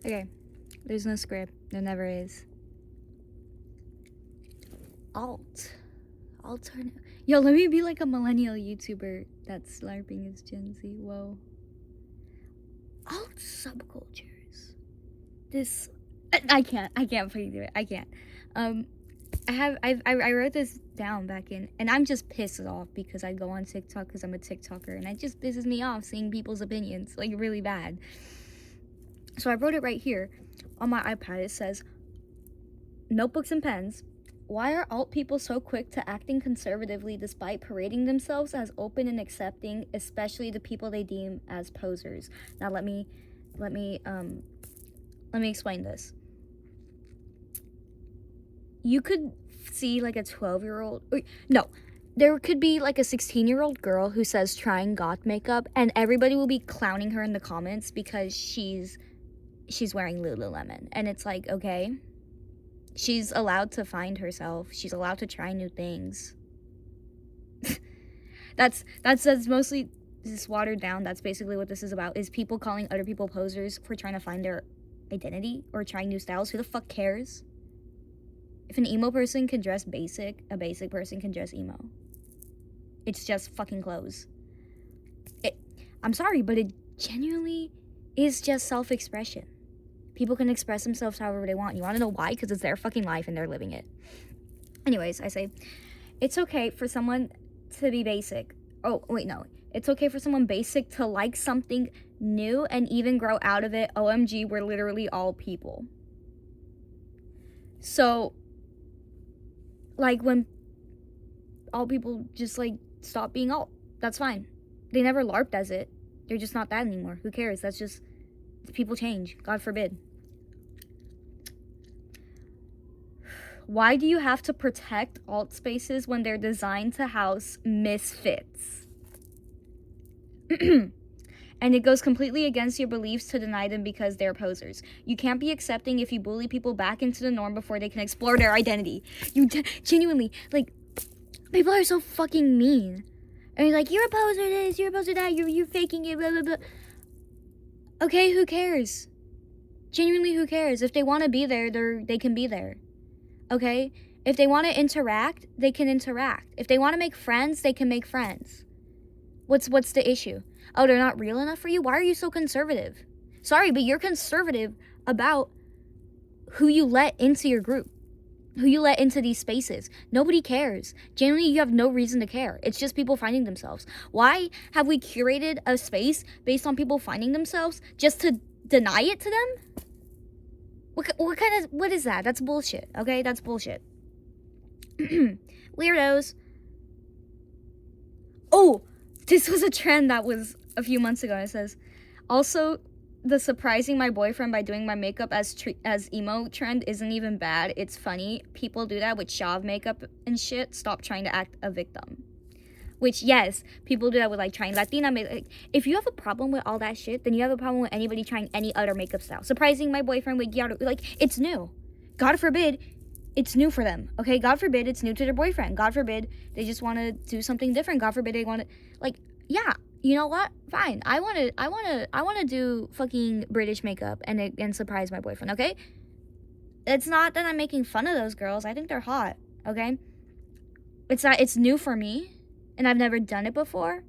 Okay, there's no script. There never is. Alternative. Yo, let me be like a millennial YouTuber that's LARPing as Gen Z. Whoa. Alt subcultures. This. I can't fucking do it. I can't. I wrote this down back in, and I'm just pissed off because I go on TikTok because I'm a TikToker, and it just pisses me off seeing people's opinions, like, really bad. So I wrote it right here on my iPad. It says, notebooks and pens. Why are alt people so quick to acting conservatively despite parading themselves as open and accepting, especially the people they deem as posers? Now let me explain this. You could see like a 12-year-old, no, there could be like a 16-year-old girl who says trying goth makeup, and everybody will be clowning her in the comments because she's wearing Lululemon, and it's like, okay, she's allowed to find herself, she's allowed to try new things. that's mostly just watered down. That's basically what this is about, is people calling other people posers for trying to find their identity or trying new styles. Who the fuck cares? If an emo person can dress basic, a basic person can dress emo. It's just fucking clothes. I'm sorry, but it genuinely is just self-expression. People can express themselves however they want. You want to know why? Because it's their fucking life and they're living it. Anyways, I say, it's okay for someone to be basic. Oh, wait, no. It's okay for someone basic to like something new and even grow out of it. OMG, we're literally all people. So, like, when all people just, like, stop being alt, that's fine. They never LARPed as it. They're just not that anymore. Who cares? That's just, people change. God forbid. Why do you have to protect alt spaces when they're designed to house misfits? And it goes completely against your beliefs to deny them because they're posers. You can't be accepting if you bully people back into the norm before they can explore their identity. You genuinely, like, people are so fucking mean. And you're like, you're a poser this, you're a poser that, you're faking it, blah, blah, blah. Okay, who cares? Genuinely, who cares? If they want to be there, they can be there. Okay? If they want to interact, they can interact. If they want to make friends, they can make friends. What's the issue? Oh, they're not real enough for you? Why are you so conservative? Sorry, but you're conservative about who you let into your group, who you let into these spaces. Nobody cares. Generally, you have no reason to care. It's just people finding themselves. Why have we curated a space based on people finding themselves just to deny it to them? What is that? That's bullshit, okay? That's bullshit. Weirdos. Oh, this was a trend that was a few months ago. It says, also, the surprising my boyfriend by doing my makeup as emo trend isn't even bad. It's funny. People do that with Shav makeup and shit. Stop trying to act a victim. Which, yes, people do that with, like, trying Latina makeup. Like, if you have a problem with all that shit, then you have a problem with anybody trying any other makeup style. Surprising my boyfriend with Yaro. Like, it's new. God forbid it's new for them, okay? God forbid it's new to their boyfriend. God forbid they just want to do something different. God forbid they want to, like, yeah, you know what? Fine. I want to do fucking British makeup and surprise my boyfriend, okay? It's not that I'm making fun of those girls. I think they're hot, okay? It's new for me, and I've never done it before,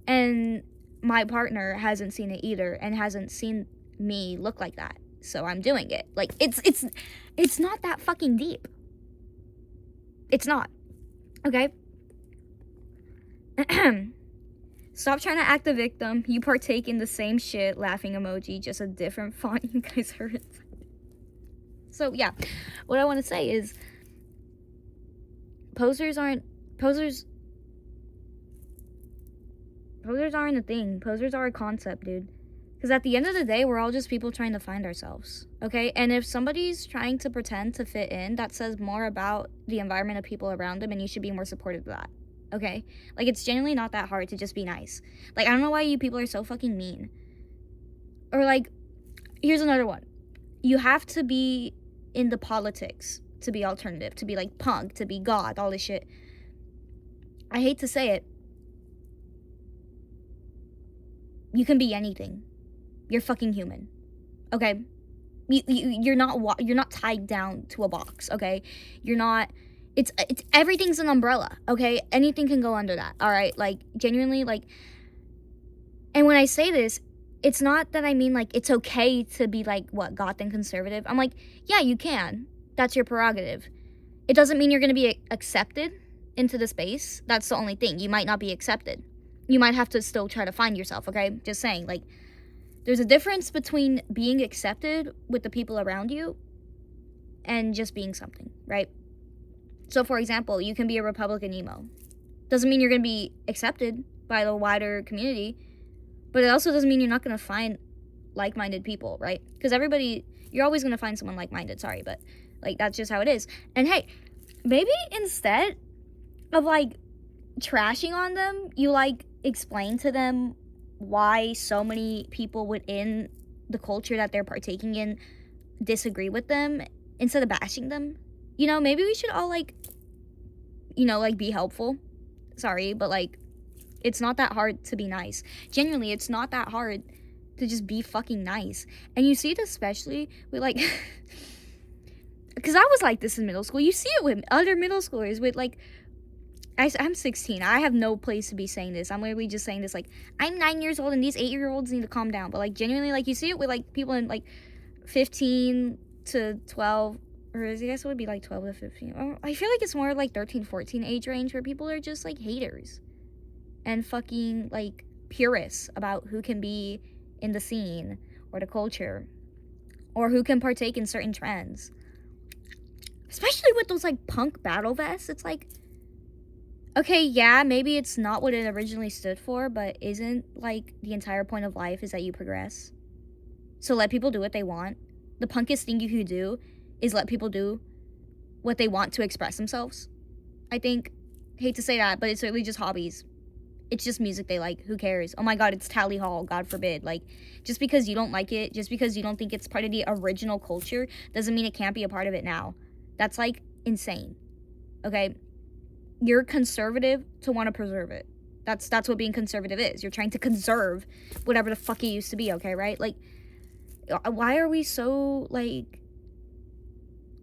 and my partner hasn't seen it either and hasn't seen me look like that. So I'm doing it. Like, it's not that fucking deep. It's not. Okay? Stop trying to act the victim. You partake in the same shit. Laughing emoji, just a different font. You guys heard it. So, yeah. What I want to say is, posers aren't a thing. Posers are a concept, dude. Because at the end of the day, we're all just people trying to find ourselves, okay? And if somebody's trying to pretend to fit in, that says more about the environment of people around them, and you should be more supportive of that, okay? Like, it's genuinely not that hard to just be nice. Like, I don't know why you people are so fucking mean. Or, like, here's another one. You have to be in the politics to be alternative, to be, like, punk, to be goth, all this shit. I hate to say it. You can be anything. You're fucking human. Okay? You're not tied down to a box, okay? You're not. It's everything's an umbrella, okay? Anything can go under that, all right? Like, genuinely, like. And when I say this, it's not that I mean, like, it's okay to be, like, what, goth and conservative. I'm like, yeah, you can. That's your prerogative. It doesn't mean you're going to be accepted into the space. That's the only thing. You might not be accepted. You might have to still try to find yourself, okay? Just saying, like, there's a difference between being accepted with the people around you and just being something, right? So, for example, you can be a Republican emo. Doesn't mean you're going to be accepted by the wider community, but it also doesn't mean you're not going to find like-minded people, right? Because you're always going to find someone like-minded, sorry, but, like, that's just how it is. And hey, maybe instead of, like, trashing on them, you, like, explain to them why so many people within the culture that they're partaking in disagree with them instead of bashing them. You know, maybe we should all, like, you know, like, be helpful. Sorry, but, like, it's not that hard to be nice. Genuinely, it's not that hard to just be fucking nice. And you see it especially with, like, because I was like this in middle school. You see it with other middle schoolers with, like, I'm 16. I have no place to be saying this. I'm literally just saying this, like, I'm 9 years old and these 8-year-olds need to calm down. But, like, genuinely, like, you see it with, like, people in, like, 15 to 12, or I guess it would be, like, 12 to 15. I feel like it's more, like, 13, 14 age range where people are just, like, haters and fucking, like, purists about who can be in the scene or the culture or who can partake in certain trends. Especially with those, like, punk battle vests. It's like, okay, yeah, maybe it's not what it originally stood for, but isn't, like, the entire point of life is that you progress? So let people do what they want. The punkest thing you could do is let people do what they want to express themselves. I think, hate to say that, but it's really just hobbies. It's just music they like. Who cares? Oh my god, it's Tally Hall, God forbid. Like, just because you don't like it, just because you don't think it's part of the original culture, doesn't mean it can't be a part of it now. That's, like, insane. Okay? You're conservative to want to preserve it. That's what being conservative is. You're trying to conserve whatever the fuck it used to be, okay, right? Like, why are we so, like,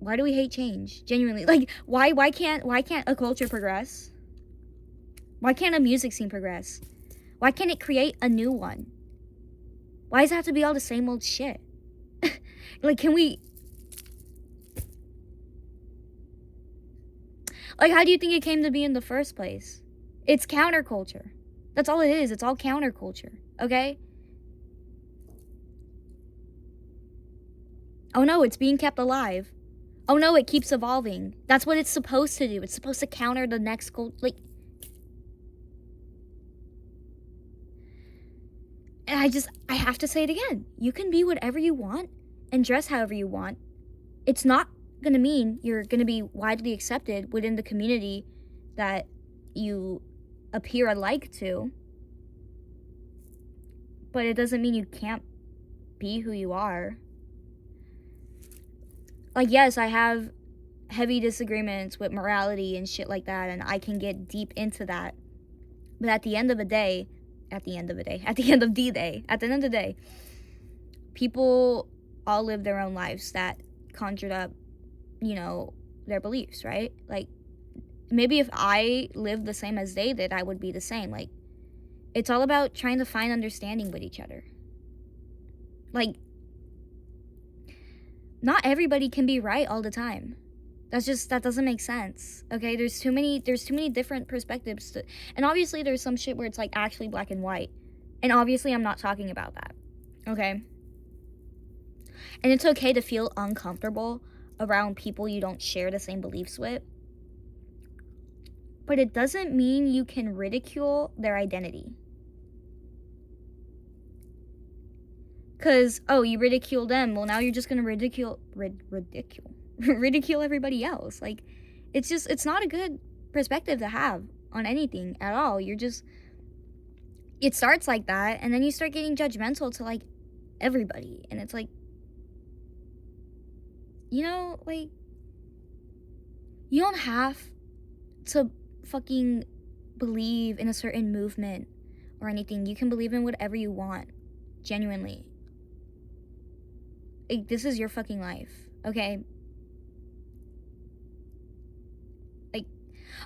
why do we hate change? Genuinely. Like, why can't a culture progress? Why can't a music scene progress? Why can't it create a new one? Why does it have to be all the same old shit? Like, can we... Like, how do you think it came to be in the first place? It's counterculture. That's all it is. It's all counterculture, okay? Oh no, it's being kept alive. Oh no, it keeps evolving. That's what it's supposed to do. It's supposed to counter the next culture. Like... And I have to say it again. You can be whatever you want and dress however you want. It's not going to mean you're going to be widely accepted within the community that you appear alike to. But it doesn't mean you can't be who you are. Like, yes, I have heavy disagreements with morality and shit like that, and I can get deep into that. But at the end of the day, people all live their own lives that conjured up, you know, their beliefs, right? Like, maybe if I lived the same as they did, I would be the same. Like, it's all about trying to find understanding with each other. Like, not everybody can be right all the time. That doesn't make sense, okay? There's too many different perspectives and obviously there's some shit where it's, like, actually black and white. And obviously I'm not talking about that, okay? And it's okay to feel uncomfortable around people you don't share the same beliefs with. But it doesn't mean you can ridicule their identity. Because, oh, you ridicule them, well, now you're just gonna ridicule everybody else. Like, it's not a good perspective to have on anything at all. It starts like that, and then you start getting judgmental to, like, everybody. And it's like, you know, like, you don't have to fucking believe in a certain movement or anything. You can believe in whatever you want, genuinely. Like, this is your fucking life, okay? Like,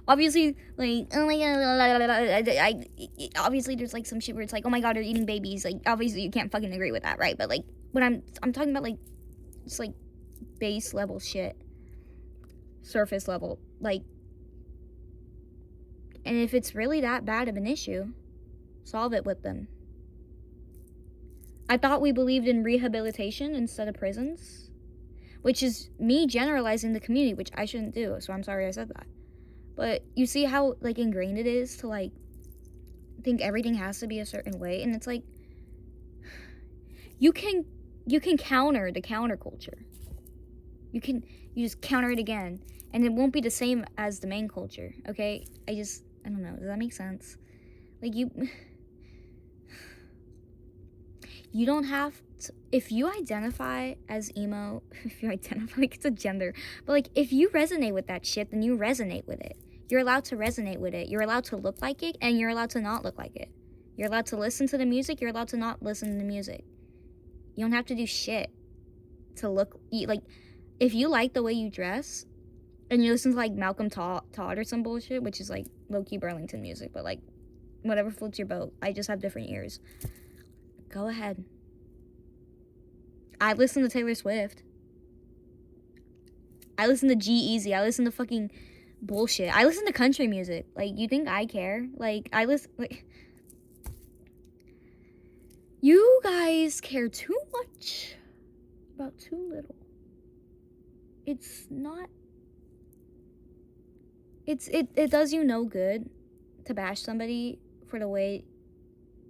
obviously, like, oh my god, obviously there's like some shit where it's like, oh my god, they're eating babies. Like, obviously you can't fucking agree with that, right? But like, when I'm talking about like, it's like base level shit, surface level, like, and if it's really that bad of an issue, solve it with them. I thought we believed in rehabilitation instead of prisons, which is me generalizing the community, which I shouldn't do, so I'm sorry I said that. But you see how, like, ingrained it is to, like, think everything has to be a certain way, and it's like, you can counter the counterculture. You just counter it again, and it won't be the same as the main culture, okay? I don't know, does that make sense? Like, you don't have to, if you identify as emo, if you identify, like, it's a gender, but, like, if you resonate with that shit, then you resonate with it. You're allowed to resonate with it. You're allowed to look like it, and you're allowed to not look like it. You're allowed to listen to the music. You're allowed to not listen to the music. You don't have to do shit to look, like, if you like the way you dress, and you listen to, like, Malcolm Todd or some bullshit, which is, like, low-key Burlington music, but, like, whatever floats your boat. I just have different ears. Go ahead. I listen to Taylor Swift. I listen to G-Eazy. I listen to fucking bullshit. I listen to country music. Like, you think I care? Like, I listen, like, you guys care too much about too little. It's not, it does you no good to bash somebody for the way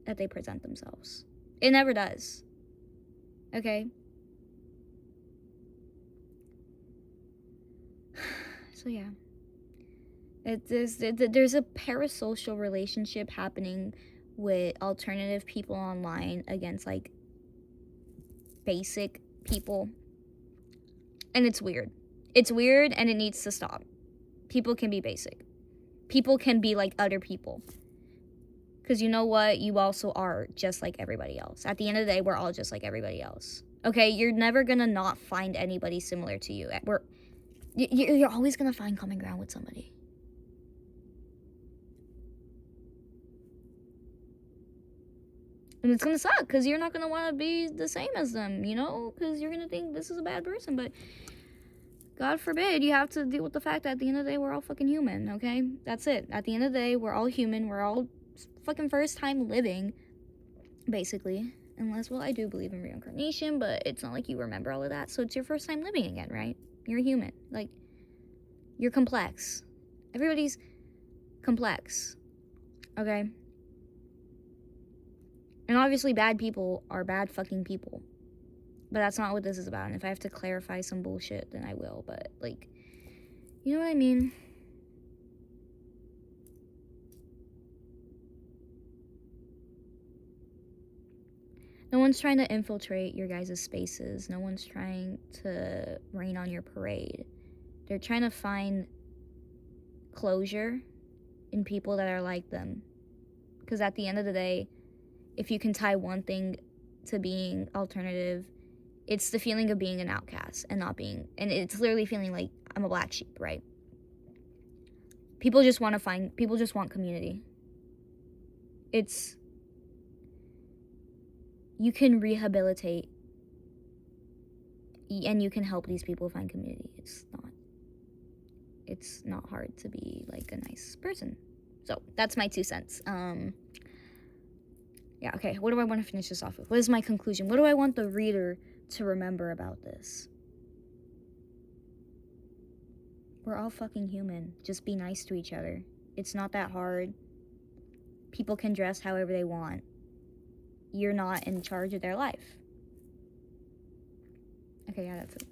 that they present themselves. It never does. Okay? So yeah. There's a parasocial relationship happening with alternative people online against, like, basic people. And it's weird. It's weird, and it needs to stop. People can be basic. People can be like other people. Because you know what? You also are just like everybody else. At the end of the day, we're all just like everybody else. Okay? You're never gonna not find anybody similar to you. You're always gonna find common ground with somebody. And it's gonna suck, because you're not gonna want to be the same as them, you know? Because you're gonna think this is a bad person, but God forbid you have to deal with the fact that at the end of the day, we're all fucking human, okay? That's it. At the end of the day, we're all human. We're all fucking first time living, basically. Unless, well, I do believe in reincarnation, but it's not like you remember all of that. So it's your first time living again, right? You're a human. Like, you're complex. Everybody's complex, okay? And obviously bad people are bad fucking people. But that's not what this is about. And if I have to clarify some bullshit, then I will. But, like, you know what I mean? No one's trying to infiltrate your guys' spaces. No one's trying to rain on your parade. They're trying to find closure in people that are like them. Because at the end of the day, if you can tie one thing to being alternative, it's the feeling of being an outcast and not being, and it's literally feeling like I'm a black sheep, right? People just want community. You can rehabilitate and you can help these people find community. It's not hard to be, like, a nice person. So that's my 2 cents. Yeah, okay, what do I want to finish this off with? What is my conclusion? What do I want the reader to remember about this? We're all fucking human. Just be nice to each other. It's not that hard. People can dress however they want. You're not in charge of their life. Okay, yeah, that's it.